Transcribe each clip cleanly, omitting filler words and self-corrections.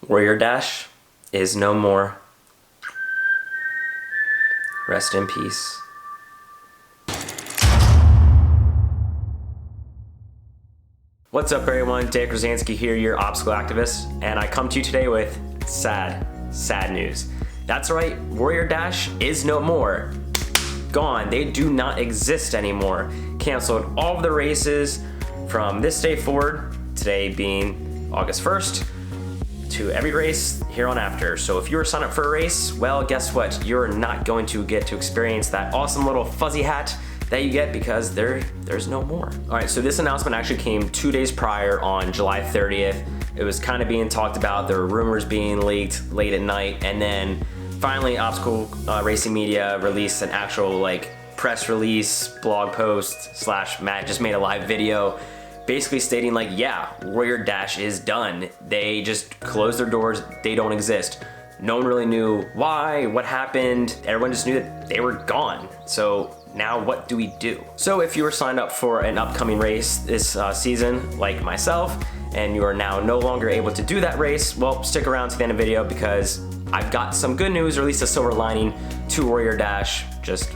Warrior Dash is no more. Rest in peace. What's up everyone, Dave Krasansky here, your obstacle activist, and I come to you today with sad news. That's right, Warrior Dash is no more. Gone, they do not exist anymore. Canceled all of the races from this day forward, today being August 1st, to every race here on after. So if you were signed up for a race, well, guess what? You're not going to get to experience that awesome little fuzzy hat that you get because there's no more. All right, so this announcement actually came 2 days prior on July 30th. It was kind of being talked about, there were rumors being leaked late at night, and then finally Obstacle Racing Media released an actual like press release, blog post / Matt just made a live video basically stating like, yeah, Warrior Dash is done. They just closed their doors, they don't exist. No one really knew why, what happened. Everyone just knew that they were gone. So now what do we do? So if you were signed up for an upcoming race this season, like myself, and you are now no longer able to do that race, well, stick around to the end of the video because I've got some good news, or at least a silver lining to Warrior Dash just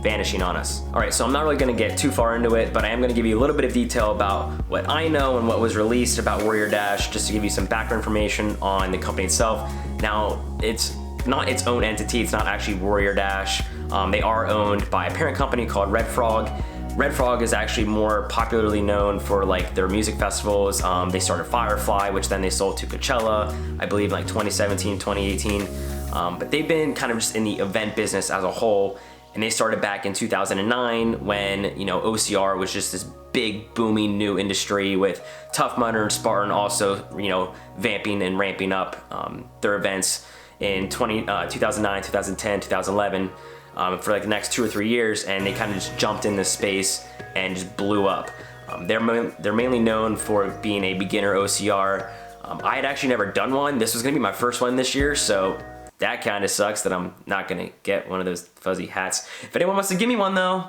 vanishing on us. All right, so I'm not really gonna get too far into it, but I am gonna give you a little bit of detail about what I know and what was released about Warrior Dash, just to give you some background information on the company itself. Now, it's not its own entity, it's not actually Warrior Dash. They are owned by a parent company called Red Frog. Red Frog is actually more popularly known for like their music festivals. They started Firefly, which then they sold to Coachella, I believe in like 2017, 2018. But they've been kind of just in the event business as a whole. And they started back in 2009 when, you know, OCR was just this big booming new industry with Tough Mudder and Spartan also, you know, vamping and ramping up their events in 2009, 2010, 2011 for like the next 2 or 3 years, and they kind of just jumped in this space and just blew up. They're mainly known for being a beginner OCR. I had actually never done one. This was gonna be my first one this year, so that kind of sucks that I'm not gonna get one of those fuzzy hats. If anyone wants to give me one though,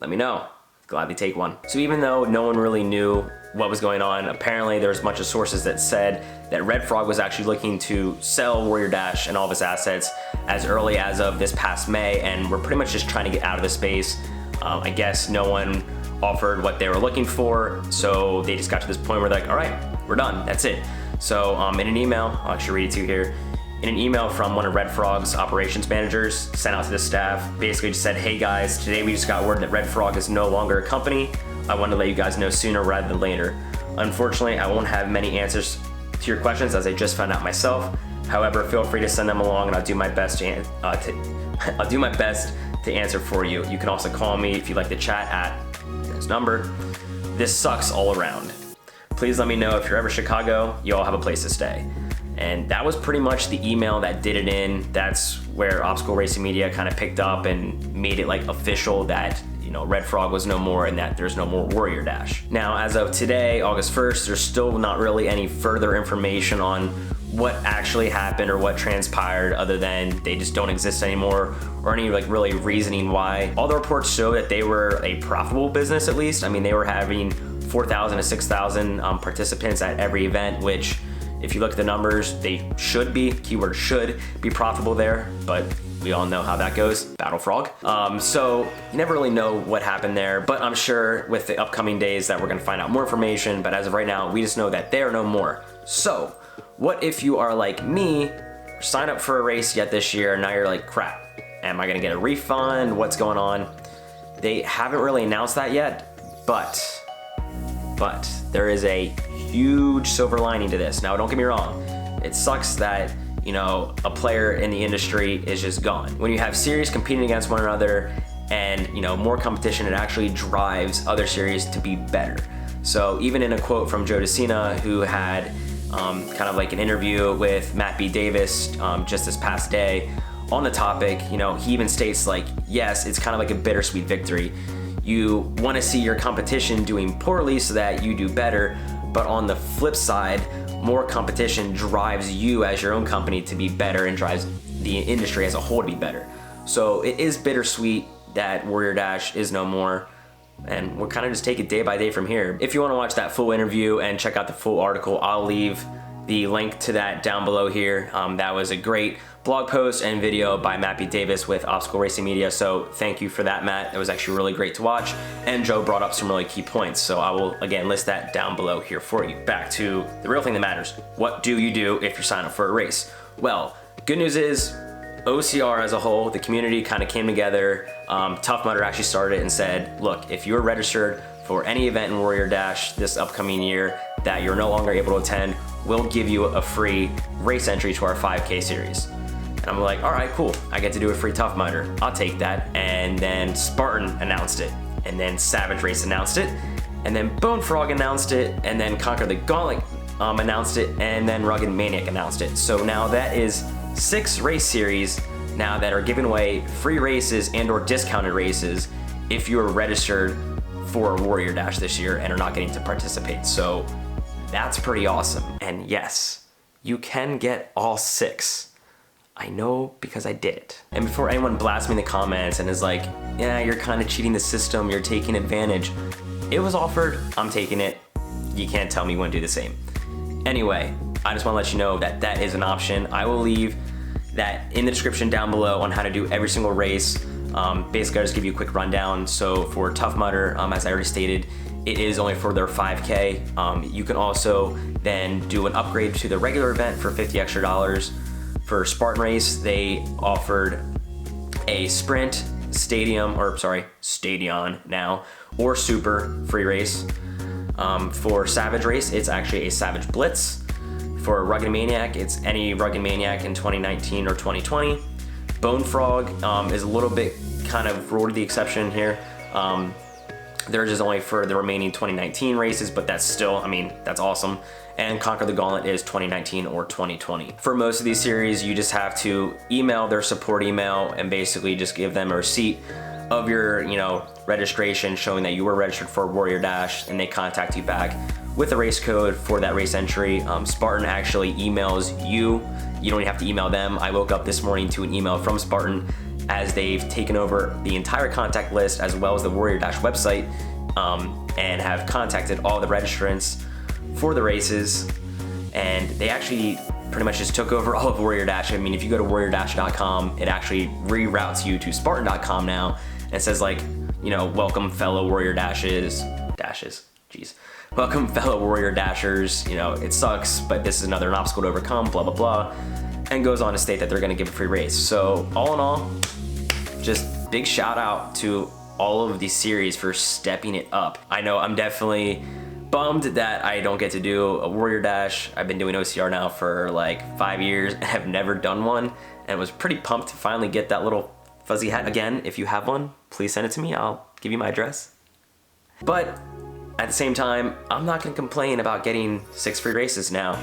let me know. Gladly take one. So even though no one really knew what was going on, apparently there's a bunch of sources that said that Red Frog was actually looking to sell Warrior Dash and all of its assets as early as of this past May, and we're pretty much just trying to get out of the space. I guess no one offered what they were looking for, so they just got to this point where they're like, all right, we're done, that's it. So in an email, I'll actually read it to you here. In an email from one of Red Frog's operations managers sent out to the staff, basically just said, hey guys, today we just got word that Red Frog is no longer a company. I wanted to let you guys know sooner rather than later. Unfortunately, I won't have many answers to your questions as I just found out myself. However, feel free to send them along and I'll do my best to answer for you. You can also call me if you'd like to chat at this number. This sucks all around. Please let me know if you're ever Chicago, you all have a place to stay. And that was pretty much the email that did it in. That's where Obstacle Racing Media kind of picked up and made it like official that, you know, Red Frog was no more and that there's no more Warrior Dash. Now, as of today, August 1st, there's still not really any further information on what actually happened or what transpired other than they just don't exist anymore, or any like really reasoning why. All the reports show that they were a profitable business at least. I mean, they were having 4,000 to 6,000 participants at every event, which if you look at the numbers, they should be, keyword should be profitable there, but we all know how that goes, Battle Frog. So you never really know what happened there, but I'm sure with the upcoming days that we're gonna find out more information, but as of right now, we just know that they are no more. So what if you are like me, sign up for a race yet this year, and now you're like, crap, am I gonna get a refund? What's going on? They haven't really announced that yet, but there is a huge silver lining to this. Now, don't get me wrong. It sucks that, you know, a player in the industry is just gone. When you have series competing against one another and, you know, more competition, it actually drives other series to be better. So even in a quote from Joe DeCina, who had kind of like an interview with Matt B. Davis just this past day on the topic, you know, he even states like, yes, it's kind of like a bittersweet victory. You want to see your competition doing poorly so that you do better, but on the flip side, more competition drives you as your own company to be better and drives the industry as a whole to be better. So it is bittersweet that Warrior Dash is no more, and we'll kind of just take it day by day from here. If you want to watch that full interview and check out the full article, I'll leave the link to that down below here. That was a great blog post and video by Matt B. Davis with Obstacle Racing Media, so thank you for that, Matt. It was actually really great to watch, and Joe brought up some really key points, so I will again list that down below here for you. Back to the real thing that matters. What do you do if you're signing up for a race? Well, good news is OCR as a whole, the community kind of came together. Tough Mudder actually started and said, look, if you're registered for any event in Warrior Dash this upcoming year that you're no longer able to attend, we'll give you a free race entry to our 5K series. And I'm like, all right, cool. I get to do a free Tough Mudder. I'll take that. And then Spartan announced it. And then Savage Race announced it. And then Bone Frog announced it. And then Conquer the Gauntlet announced it. And then Rugged Maniac announced it. So now that is 6 race series now that are giving away free races and or discounted races if you are registered for Warrior Dash this year and are not getting to participate. So that's pretty awesome. And yes, you can get all 6. I know because I did it. And before anyone blasts me in the comments and is like, yeah, you're kind of cheating the system, you're taking advantage. It was offered, I'm taking it. You can't tell me when to do the same. Anyway, I just want to let you know that that is an option. I will leave that in the description down below on how to do every single race. Basically, I'll just give you a quick rundown. So for Tough Mudder, as I already stated, it is only for their 5K. You can also then do an upgrade to the regular event for $50 extra. For Spartan Race, they offered a Sprint, Stadion now, or Super free race. For Savage Race, it's actually a Savage Blitz. For Rugged Maniac, it's any Rugged Maniac in 2019 or 2020. Bone Frog is a little bit kind of ruled the exception here. Theirs is only for the remaining 2019 races, but that's still, I mean, that's awesome. And Conquer the Gauntlet is 2019 or 2020. For most of these series, you just have to email their support email and basically just give them a receipt of your, registration showing that you were registered for Warrior Dash, and they contact you back with a race code for that race entry. Spartan actually emails you. You don't even have to email them. I woke up this morning to an email from Spartan as they've taken over the entire contact list as well as the Warrior Dash website, and have contacted all the registrants for the races. And they actually pretty much just took over all of Warrior Dash. I mean, if you go to warriordash.com, it actually reroutes you to spartan.com now and says like, welcome fellow Warrior Dashes, jeez. Welcome fellow Warrior Dashers, it sucks, but this is an obstacle to overcome, blah, blah, blah. And goes on to state that they're gonna give a free race. So all in all, just big shout out to all of these series for stepping it up. I know I'm definitely bummed that I don't get to do a Warrior Dash. I've been doing OCR now for like 5 years and have never done one, and was pretty pumped to finally get that little fuzzy hat again. If you have one, please send it to me. I'll give you my address. But at the same time, I'm not gonna complain about getting 6 free races now.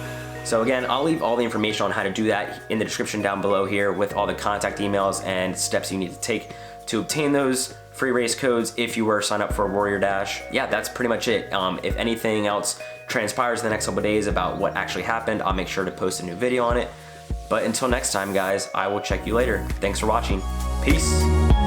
So again, I'll leave all the information on how to do that in the description down below here with all the contact emails and steps you need to take to obtain those free race codes if you were to sign up for Warrior Dash. Yeah, that's pretty much it. If anything else transpires in the next couple days about what actually happened, I'll make sure to post a new video on it. But until next time, guys, I will check you later. Thanks for watching. Peace.